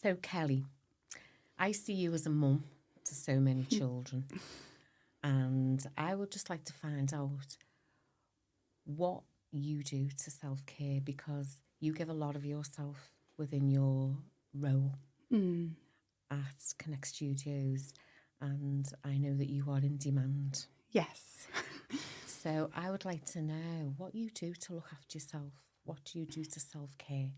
So, Kelly, I see you as a mum to so many children, and I would just like to find out what you do to self-care, because you give a lot of yourself within your role at Connect Studios, and I know that you are in demand. Yes. So I would like to know what you do to look after yourself. What do you do to self-care?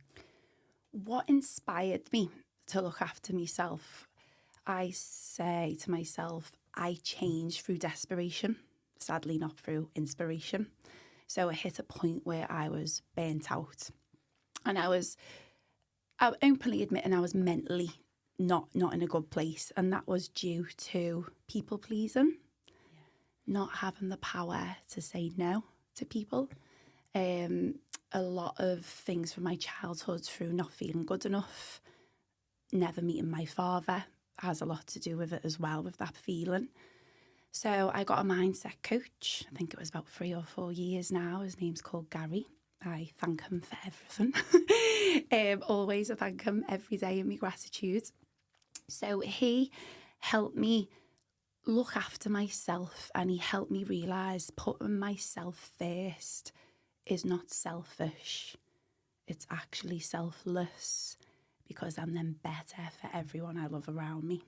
What inspired me to look after myself? I say to myself, I change through desperation, sadly not through inspiration. So I hit a point where I was burnt out, and I openly admitting I was mentally not in a good place, and that was due to people pleasing, not having the power to say no to people. A lot of things from my childhood through not feeling good enough, never meeting my father has a lot to do with it as well, with that feeling. So I got a mindset coach. I think it was about 3 or 4 years now. His name's called Gary. I thank him for everything. Always I thank him every day in my gratitude. So he helped me look after myself, and he helped me realise putting myself first is not selfish. It's actually selfless, because I'm then better for everyone I love around me.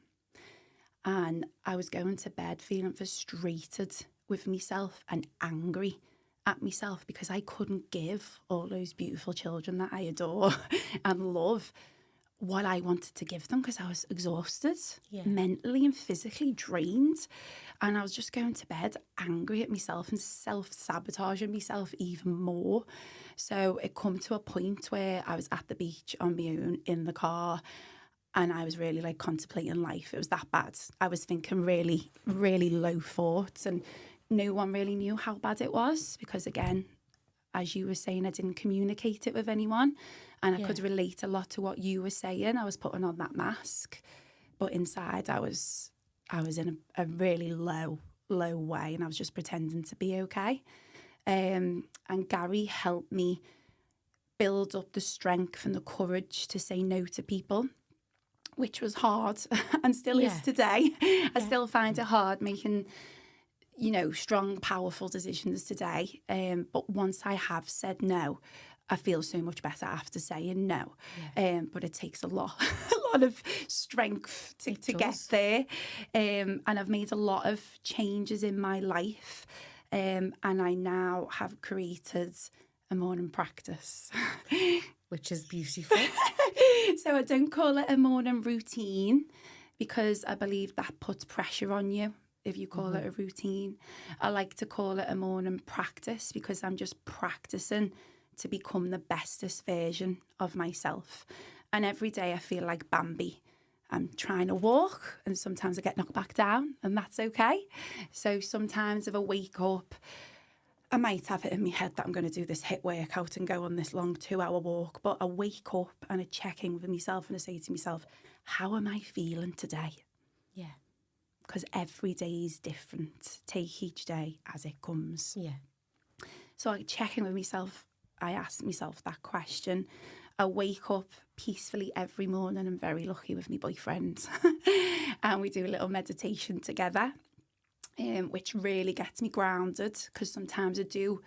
And I was going to bed feeling frustrated with myself and angry at myself because I couldn't give all those beautiful children that I adore and love what I wanted to give them, because I was exhausted, mentally and physically drained. And I was just going to bed angry at myself and self-sabotaging myself even more. So it come to a point where I was at the beach on my own in the car, and I was really contemplating life. It was that bad. I was thinking really, really low thoughts, and no one really knew how bad it was because, again, as you were saying, I didn't communicate it with anyone, and I could relate a lot to what you were saying. I was putting on that mask, but inside I was in a really low way, and I was just pretending to be okay. And Gary helped me build up the strength and the courage to say no to people, which was hard and still is today. I still find it hard making, strong, powerful decisions today. But once I have said no, I feel so much better after saying no. But it takes a lot of strength to get there. And I've made a lot of changes in my life. And I now have created a morning practice. Which is beautiful. So I don't call it a morning routine, because I believe that puts pressure on you if you call it a routine. I like to call it a morning practice, because I'm just practicing to become the bestest version of myself. And every day I feel like Bambi. I'm trying to walk, and sometimes I get knocked back down, and that's okay. So sometimes if I wake up, I might have it in my head that I'm going to do this HIIT workout and go on this long 2-hour walk, but I wake up and I check in with myself and I say to myself, how am I feeling today? Yeah. Because every day is different. Take each day as it comes. Yeah. So I check in with myself. I ask myself that question. I wake up peacefully every morning. I'm very lucky with my boyfriend. And we do a little meditation together, which really gets me grounded, because sometimes I do,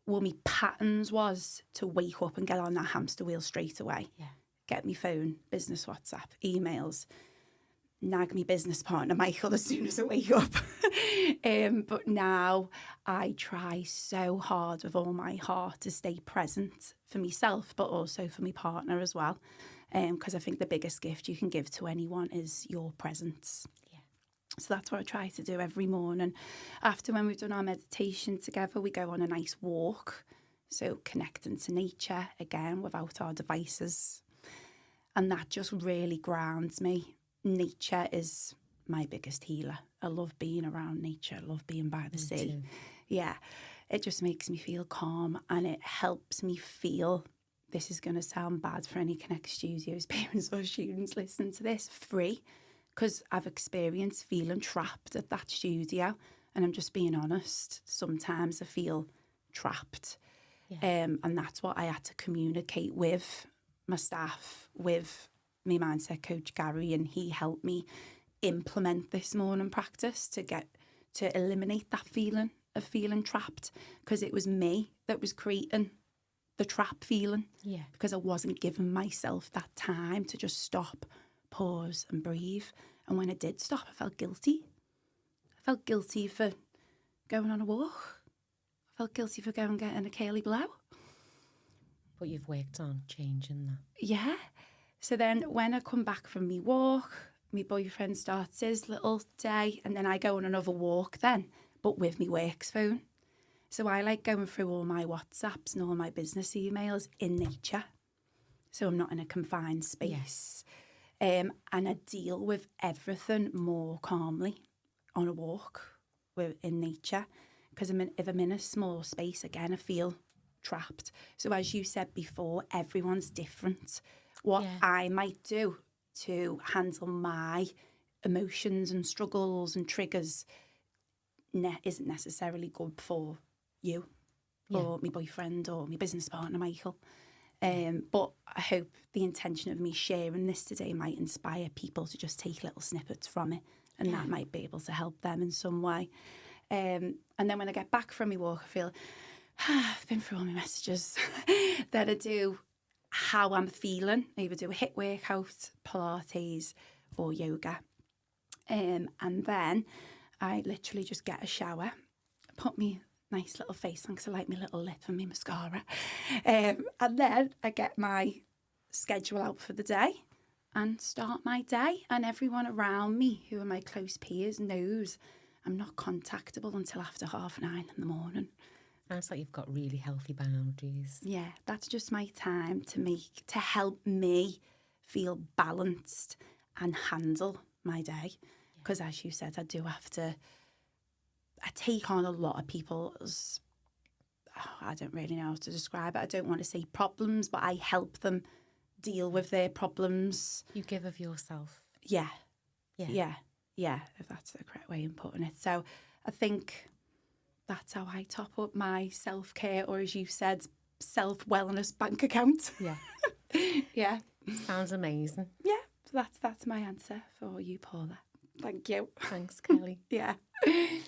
my patterns was to wake up and get on that hamster wheel straight away. Yeah. Get me phone, business WhatsApp, emails, nag me business partner Michael as soon as I wake up. But now I try so hard with all my heart to stay present for myself, but also for my partner as well. Because I think the biggest gift you can give to anyone is your presence. So that's what I try to do every morning. After when we've done our meditation together, we go on a nice walk. So connecting to nature again without our devices. And that just really grounds me. Nature is my biggest healer. I love being around nature. I love being by the sea. Too. Yeah, it just makes me feel calm, and it helps me feel, this is going to sound bad for any Connect Studios parents or students listening to this, free. Because I've experienced feeling trapped at that studio, and I'm just being honest. Sometimes I feel trapped, and that's what I had to communicate with my staff, with my mindset coach Gary, and he helped me implement this morning practice to eliminate that feeling of feeling trapped, because it was me that was creating the trap feeling, because I wasn't giving myself that time to just stop, pause and breathe. And when I did stop, I felt guilty. I felt guilty for going on a walk. I felt guilty for going and getting a curly blow. But you've worked on changing that. Yeah. So then when I come back from me walk, my boyfriend starts his little day, and then I go on another walk then, but with me works phone. So I like going through all my WhatsApps and all my business emails in nature. So I'm not in a confined space. And I deal with everything more calmly on a walk in nature. Because if I'm in a small space, again, I feel trapped. So as you said before, everyone's different. What I might do to handle my emotions and struggles and triggers isn't necessarily good for you or my boyfriend or my business partner, Michael. But I hope the intention of me sharing this today might inspire people to just take little snippets from it, and that might be able to help them in some way. And then when I get back from my walk, I feel I've been through all my messages. Then I do how I'm feeling. I either do a HIIT workout, Pilates or yoga. And then I literally just get a shower, put me nice little face on because I like my little lip and my mascara. And then I get my schedule out for the day and start my day. And everyone around me who are my close peers knows I'm not contactable until after 9:30 in the morning. Sounds like you've got really healthy boundaries. Yeah, that's just my time to help me feel balanced and handle my day. Because as you said, I take on a lot of people's, I don't really know how to describe it. I don't want to say problems, but I help them deal with their problems. You give of yourself. Yeah, if that's the correct way of putting it. So I think that's how I top up my self-care, or as you said, self-wellness bank account. Yeah. Yeah. Sounds amazing. Yeah, that's my answer for you, Paula. Thank you. Thanks, Kelly. Yeah.